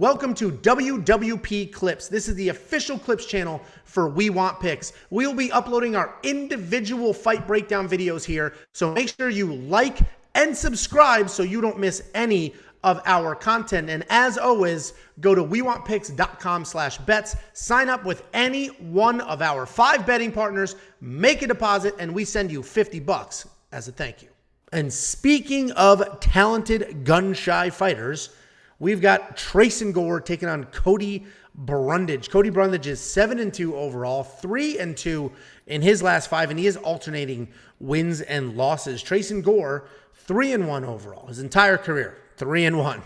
Welcome to WWP Clips. This is the official Clips channel for We Want Picks. We will be uploading our individual fight breakdown videos here, so make sure you like and subscribe so you don't miss any of our content. And as always, go to wewantpicks.com/bets, sign up with any one of our 5 betting partners, make a deposit, and we send you $50 as a thank you. And speaking of talented gun-shy fighters, we've got Tresean Gore taking on Cody Brundage. Cody Brundage is 7-2 overall, 3-2 in his last 5, and he is alternating wins and losses. Tresean Gore, 3-1 overall, his entire career, 3-1.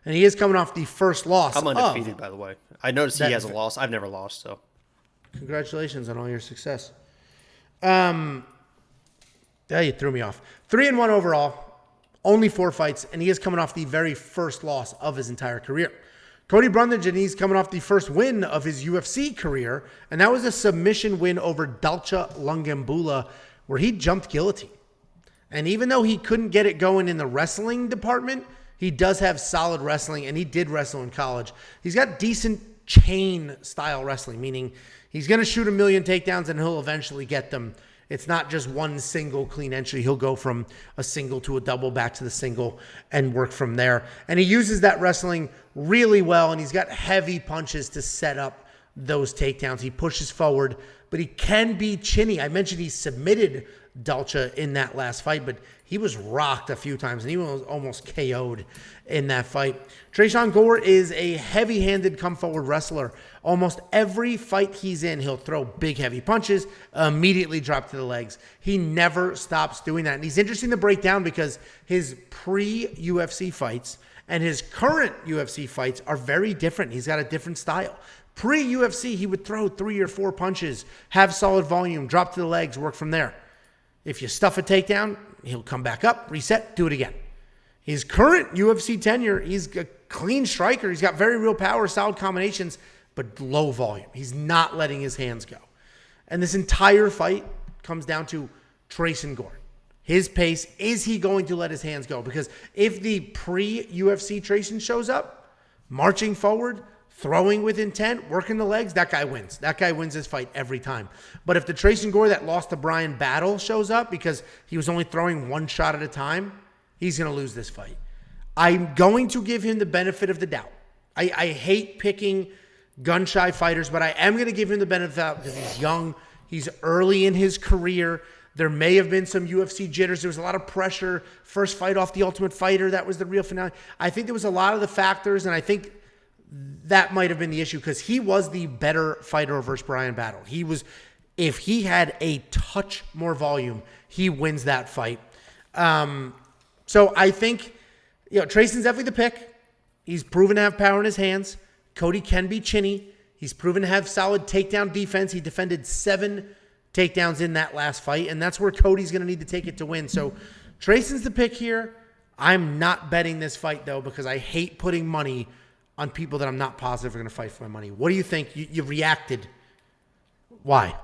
And he is coming off the first loss. I'm undefeated, by the way. I noticed he has a loss. I've never lost, so. Congratulations on all your success. Yeah, you threw me off. 3-1 overall, only 4 fights, and he is coming off the very first loss of his entire career. Cody Brundage, and he's coming off the first win of his UFC career, and that was a submission win over Dalcha Lungambula, where he jumped guillotine. And even though he couldn't get it going in the wrestling department, he does have solid wrestling, and he did wrestle in college. He's got decent chain-style wrestling, meaning he's going to shoot 1,000,000 takedowns, and he'll eventually get them. It's not just one single clean entry. He'll go from a single to a double, back to the single, and work from there. And he uses that wrestling really well, and he's got heavy punches to set up those takedowns. He pushes forward, but he can be chinny. I mentioned he submitted Dalcha in that last fight, but he was rocked a few times, and he was almost KO'd in that fight. Tresean Gore is a heavy-handed come-forward wrestler. Almost every fight he's in, he'll throw big, heavy punches, immediately drop to the legs. He never stops doing that. And he's interesting to break down because his pre-UFC fights and his current UFC fights are very different. He's got a different style. Pre-UFC, he would throw 3 or 4 punches, have solid volume, drop to the legs, work from there. If you stuff a takedown, he'll come back up, reset, do it again. His current UFC tenure, he's a clean striker. He's got very real power, solid combinations, but low volume. He's not letting his hands go. And this entire fight comes down to Tresean Gore. His pace, is he going to let his hands go? Because if the pre-UFC Tresean shows up, marching forward, throwing with intent, working the legs, that guy wins. That guy wins his fight every time. But if the Tresean Gore that lost to Brian Battle shows up because he was only throwing 1 shot at a time, he's going to lose this fight. I'm going to give him the benefit of the doubt. I hate picking gun-shy fighters, but I am going to give him the benefit of the doubt because he's young. He's early in his career. There may have been some UFC jitters. There was a lot of pressure. First fight off The Ultimate Fighter. That was the real finale. I think there was a lot of the factors, and I think that might have been the issue because he was the better fighter versus Brian Battle. If he had a touch more volume, he wins that fight. So I think, Tresean's definitely the pick. He's proven to have power in his hands. Cody can be chinny. He's proven to have solid takedown defense. He defended 7 takedowns in that last fight, and that's where Cody's going to need to take it to win. So Tresean's the pick here. I'm not betting this fight, though, because I hate putting money on people that I'm not positive are going to fight for my money. What do you think? You reacted. Why?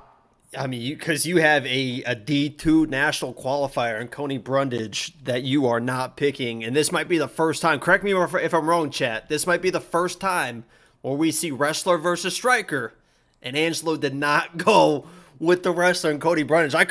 I mean, because you have a D2 national qualifier in Cody Brundage that you are not picking. And this might be the first time, correct me if I'm wrong, chat, this might be the first time where we see wrestler versus striker. And Angelo did not go with the wrestler and Cody Brundage. I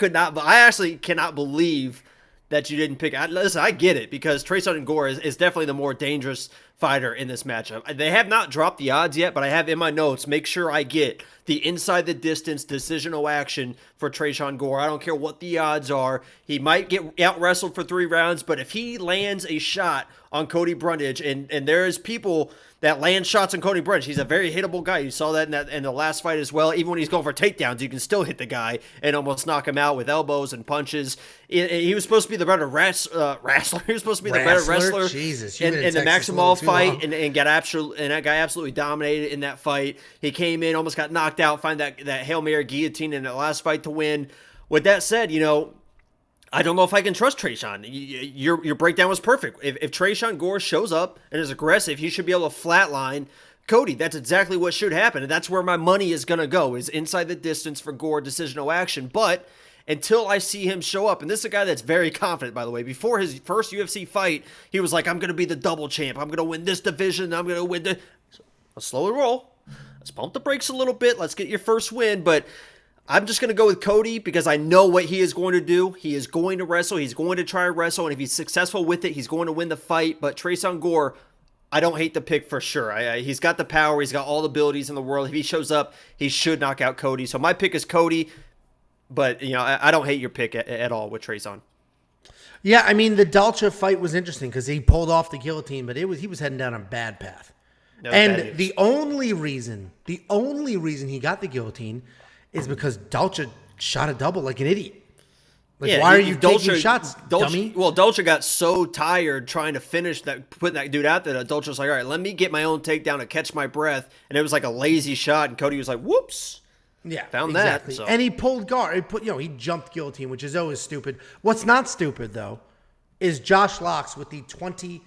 actually cannot believe that you didn't pick. Listen, I get it because Tresean Gore is definitely the more dangerous fighter in this matchup. They have not dropped the odds yet, but I have in my notes, make sure I get the inside the distance decisional action for Tresean Gore. I don't care what the odds are. He might get out wrestled for 3 rounds, but if he lands a shot on Cody Brundage, and there's people that land shots on Cody Brundage. He's a very hittable guy. You saw that in the last fight as well. Even when he's going for takedowns, you can still hit the guy and almost knock him out with elbows and punches. He was supposed to be the better wrestler. He was supposed to be the better wrestler Jesus, in the Maximov fight, and that guy absolutely dominated in that fight. He came in, almost got knocked out, find that Hail Mary guillotine in the last fight to win. With that said, I don't know if I can trust Tresean. Your breakdown was perfect. If Tresean Gore shows up and is aggressive, he should be able to flatline Cody. That's exactly what should happen, and that's where my money is going to go, is inside the distance for Gore, decisional action. But until I see him show up, and this is a guy that's very confident, by the way. Before his first UFC fight, he was like, I'm going to be the double champ. I'm going to win this division. I'm going to win the... Let's slowly roll. Let's pump the brakes a little bit. Let's get your first win. But I'm just going to go with Cody because I know what he is going to do. He is going to wrestle. He's going to try to wrestle. And if he's successful with it, he's going to win the fight. But Tresean Gore, I don't hate the pick for sure. He's got the power. He's got all the abilities in the world. If he shows up, he should knock out Cody. So my pick is Cody. But, I don't hate your pick at all with Tresean. Yeah, I mean, the Dalcha fight was interesting because he pulled off the guillotine, but he was heading down a bad path. And the only reason he got the guillotine is because Dalcha shot a double like an idiot. Like, why are you taking shots, dummy? Well, Dalcha got so tired trying to finish putting that dude out there that Dalcha was like, all right, let me get my own takedown to catch my breath. And it was like a lazy shot, and Cody was like, whoops. Yeah, found exactly. that. So. And he pulled guard. He jumped guillotine, which is always stupid. What's not stupid, though, is Josh Locks with the $20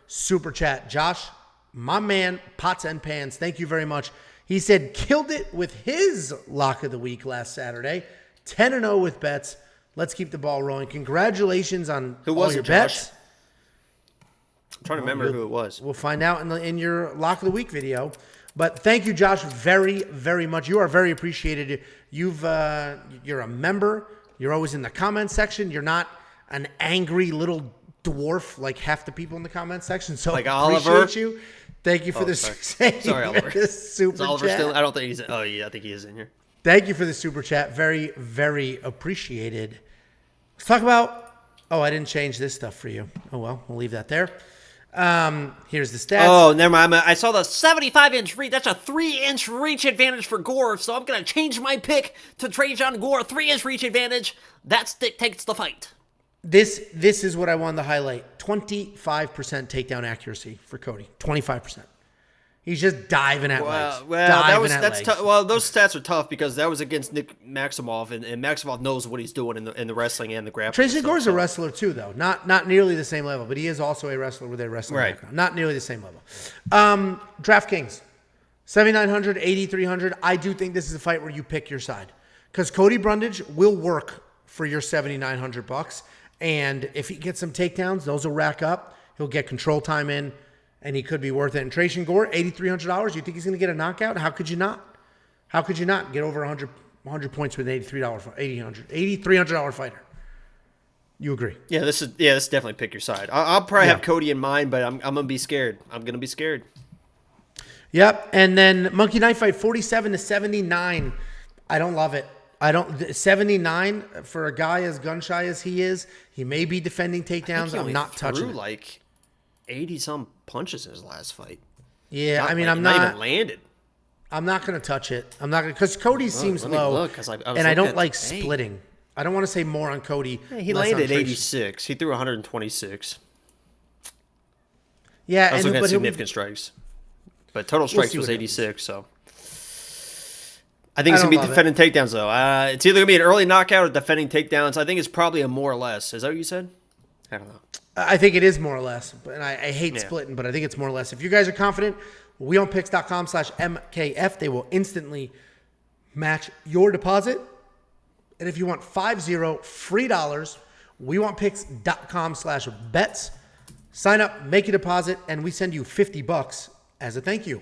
super chat. Josh, my man, pots and pans, thank you very much. He said, killed it with his lock of the week last Saturday. 10-0 with bets. Let's keep the ball rolling. Congratulations on all your bets. I'm trying to remember who it was. We'll find out in your lock of the week video. But thank you, Josh, very, very much. You are very appreciated. You're a member. You're always in the comment section. You're not an angry little dwarf like half the people in the comment section. So like appreciate Oliver. You. Thank you for the sorry, Oliver. Super Is Oliver chat. still? I don't think he's. Oh yeah, I think he is in here. Thank you for the super chat. Very, very appreciated. Let's talk about. Oh, I didn't change this stuff for you. Oh well, we'll leave that there. Here's the stats. Oh, never mind. I saw the 75-inch reach. That's a 3-inch reach advantage for Gore. So I'm going to change my pick to Tresean Gore. 3-inch reach advantage. That takes the fight. This is what I wanted to highlight. 25% takedown accuracy for Cody. 25%. He's just diving at legs. Well, those stats are tough because that was against Nick Maximov, and Maximov knows what he's doing in the wrestling and the grappling. Tresean Gore's a wrestler too, though. Not nearly the same level, but he is also a wrestler with a wrestling background. Not nearly the same level. DraftKings, 7,900, 8,300. I do think this is a fight where you pick your side because Cody Brundage will work for your $7,900, and if he gets some takedowns, those will rack up. He'll get control time in. And he could be worth it. And Tresean Gore, $8,300. You think he's going to get a knockout? How could you not? How could you not get over 100 points with an $8,300 fighter? You agree? Yeah, this is definitely pick your side. I'll probably have Cody in mind, but I'm going to be scared. I'm going to be scared. Yep. And then Monkey Knife Fight, 47-79. I don't love it. 79 for a guy as gun shy as he is. He may be defending takedowns. I'm not touching it. Like 80-some punches in his last fight. Yeah, I'm not even landed. I'm not going to touch it. I'm not going to, because Cody seems low, and I don't like splitting. I don't want to say more on Cody. Yeah, he landed 86. He threw 126. Yeah, I was looking at significant strikes, but total strikes was 86. So I think it's gonna be defending takedowns though. It's either gonna be an early knockout or defending takedowns. I think it's probably a more or less. Is that what you said? I don't know. I think it is more or less, but I hate splitting, but I think it's more or less. If you guys are confident, weonpicks.com/MKF, they will instantly match your deposit. And if you want 50 free dollars, weonpicks.com/bets. Sign up, make a deposit, and we send you $50 as a thank you.